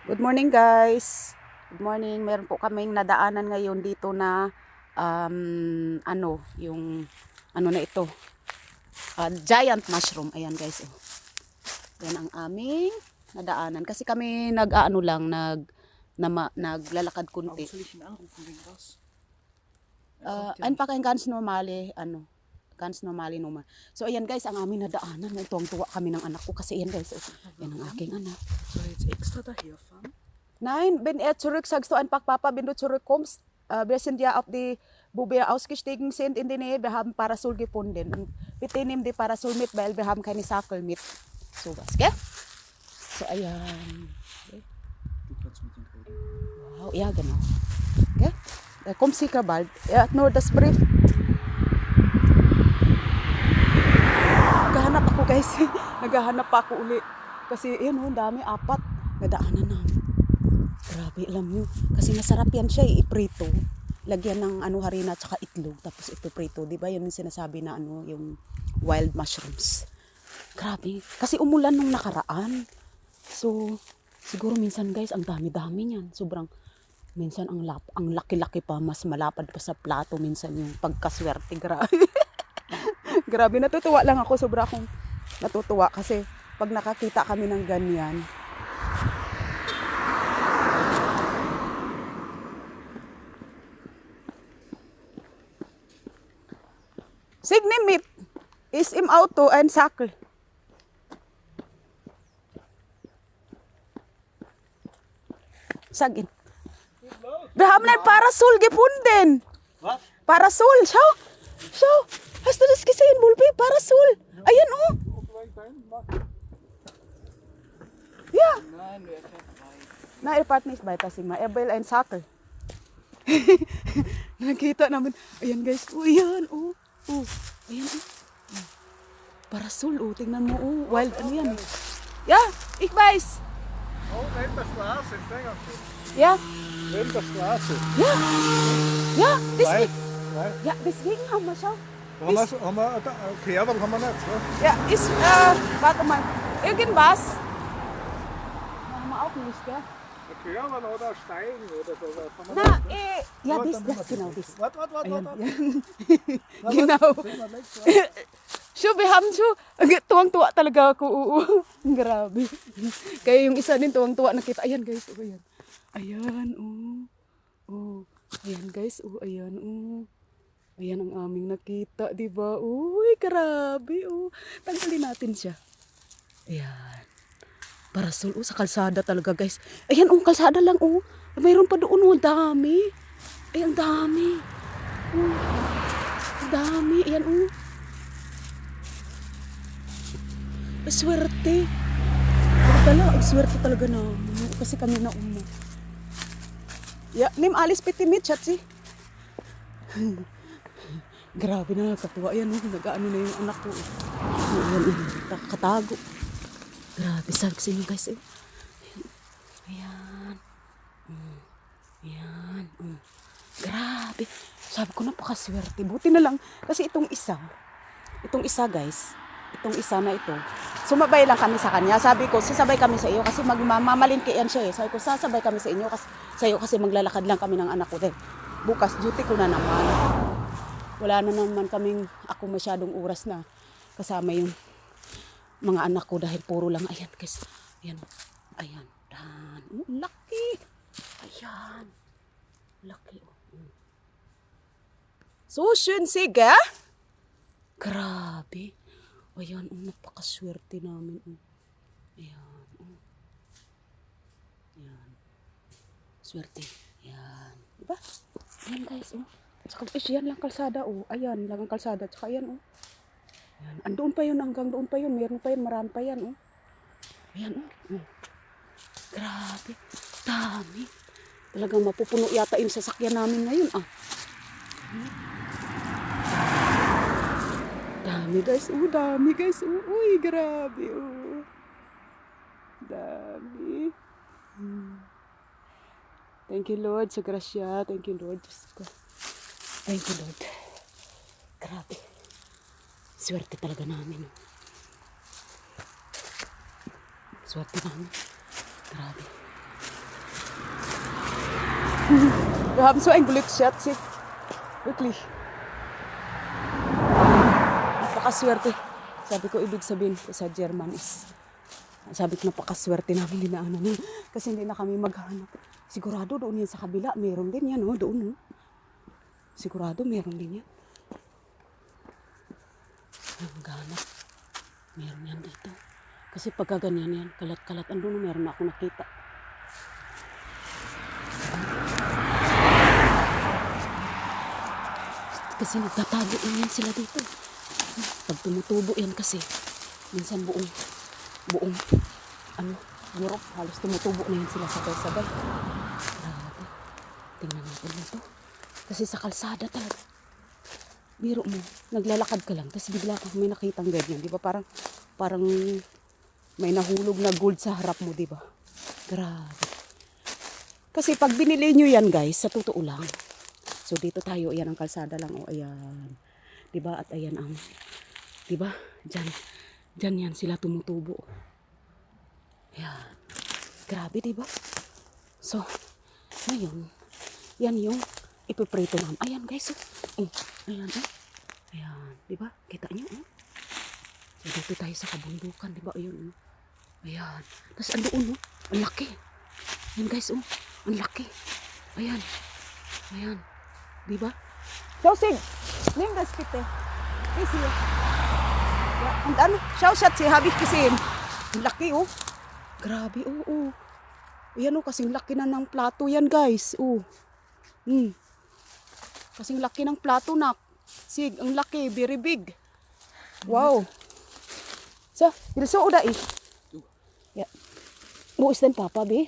Good morning guys. Good morning. Meron po kaming nadaanan ngayon dito na yung ano na ito. Giant mushroom. Ayan guys. Oh. Yan ang aming nadaanan kasi kami nag-aano lang naglalakad kunti. Einfach ein ganz normale ganz normale Nummer. So ayan guys, ang aming nadaanan. Tuwang-tuwa kami ng anak ko kasi ayan guys. Oh, yan ang aking anak. Soll ich jetzt extra daher fahren? Nein, wenn er zurück, sagst du einfach, Papa, wenn du zurückkommst, wir sind ja auf die, wo wir ausgestiegen sind in die Nähe, wir haben Parasol gefunden. Und bitte nimm die Parasol mit, weil wir haben keine Sackel mit. So was, gell? So, ayan. Okay. Du kannst mit den reden. Wow, ja, genau. Gell? Er kommt sicher bald. Er hat nur das Brief. Naghahanap ako, guys. Naghahanap pa ako uli. Kasi, yun, dami, 4. Nadaanan namin. Grabe, alam nyo. Kasi masarap yan siya, iprito. Lagyan ng harina at saka itlog. Tapos ito prito. Diba yun yung sinasabi na yung wild mushrooms. Grabe. Kasi umulan nung nakaraan. So, siguro minsan guys, ang dami-dami niyan. Sobrang, minsan ang laki-laki pa. Mas malapad pa sa plato. Minsan yung pagkaswerte. Grabe. Grabe, natutuwa lang ako. Sobra akong natutuwa. Kasi pag nakakita kami ng ganyan, Signe mit ist im Auto ein Sackel. Sag ihn. Wir haben ein Parasol gefunden. Was? Parasol, schau. Schau. Hast du das gesehen, Bulbi? Parasol. Ayan, oh. Ja. Nein, wer fährt weit? Na, er fährt nicht weiter, Sima. Er will ein Sackel. Nakita namin. Ayan, guys. Oh, ayan, oh. Oh, ayan, oh. Parasol, oh. Tingnan mo, oh. Wild, ano yan? Ja, ich weiß. Oh, neben der Straße, Stängerfeld. Ja, Neben der Straße. ja. Ja, deswegen. Nein. Ja, deswegen haben wir, schau. Haben wir Kehrwald haben wir nicht, ne? Ja, ist, warte mal. Irgendwas. Machen wir auch nicht, gell? Ein Kehrwald oder Steigen oder so. Was haben wir Na, nicht, ne? ja, Warte, das, dann genau, machen wir das. Warte. Ayan, Warte. yan. Genau. So, we have so, tuwang-tuwa talaga ako. Oo. Grabe. Kaya yung isa din tuwang-tuwa nakita. Ayan guys, oh, ayan. Ayan, oh. Oh. Ayan guys, oh, ayan, oh. Ayan ang aming nakita, di ba? Uy, grabe, oh. Tanggalin natin siya. Ayan. Parasol, oh, sa kalsada talaga guys. Ayan, oh, kalsada lang, oh. Mayroon pa doon, oh, ang dami. Ay, ang dami. Oh. Ang dami, ayan, oh. Swerte. Ang swerte talaga na. Kasi kami na una. Ya, nimm alles bitte mit, Schatzi. Grabe na, katuwa yan. Nag-ano na yung anak ko. Ayan, nakakatago. Grabe, sabi ko sa inyo guys. Ayan. Ayan. Grabe. Sabi ko, napakaswerte. Buti na lang. Kasi itong isa guys, itong isa na ito, sumabay lang kami sa kanya. Sabi ko, sasabay kami sa iyo kasi magmamamalingki yan siya eh. Sabi ko, sasabay kami sa inyo kasi maglalakad lang kami ng anak ko din. Bukas duty ko na naman. Wala na naman kaming ako masyadong oras na kasama yung mga anak ko dahil puro lang ayan guys. Ayan. Ayan. Dan. Laki. Ayan. Laki. So schön sige. Grabe. Ayan, napakaswerte namin. Ayan. Ayan. Swerte. Ayan. Diba? Ayan guys, oh. Saka, yan lang kalsada, oh. Ayan, lang ang kalsada. Tsaka ayan, oh. Ayan. Andoon pa yun, hanggang doon pa yun. Meron pa yun, marami pa yan, oh. Ayan, oh. Grabe. Dami. Talagang mapupuno yata yung sasakyan namin ngayon, ah. Dami guys, uy, grabe, oh. Dami. Thank you Lord sa grasya, thank you Lord. Thank you Lord. Grabe. Swerte talaga namin. Swerte namin. Grabe. Wir haben so ein Glück, Schatzi. Wirklich. Napakaswerte. Sabi ko, ibig sabihin sa German is, sabi ko, napakaswerte namin dinaanan niya. Kasi hindi na kami maghanap. Sigurado doon yan sa kabila. Meron din yan, oh, doon. Oh. Sigurado meron din yan. Maghanap. Meron yan dito. Kasi pagka ganyan yan, kalat-kalat. Andun meron na ako nakita. Kasi nagtatago yan sila dito. Pag tumutubo yan kasi, minsan buong, Europe, halos tumutubo na yan sila sabay-sabay. Grabe. Tingnan natin na to. Kasi sa kalsada talaga. Biro mo, naglalakad ka lang, tapos bigla kang may nakitang ganyan, di ba? Parang may nahulog na gold sa harap mo, di ba? Grabe. Kasi pag binili nyo yan, guys, sa totoo lang. So dito tayo, ayan ang kalsada lang, o ayan. Di ba? At ayan ang, di ba? Diyan yan sila tumutubo. Ayan. Grabe, di ba? So, ngayon, yan yung ipiprito namin. Ayan, guys, oh. Ayan, oh. Ayan, di ba? Kita nyo, oh. So, dito tayo sa kabundukan, di ba? Ayun, oh. Ayan. Tapos, andoon, oh. Ang laki. Ayan, guys, oh. Ang laki. Ayan. Ayan. Di ba? Schau, nimm das bitte. Ist hier. Ja, und dann, schau, Schatzi, habe ich gesehen. Ang laki, oh. Grabe, oh, oh. Ayan, oh, kasing laki na ng plato yan, guys. Oh. Kasing laki ng plato, nak. Sig, ang laki, very big. Wow. So, willst du oder ich? Ja. Wo ist denn Papa, B?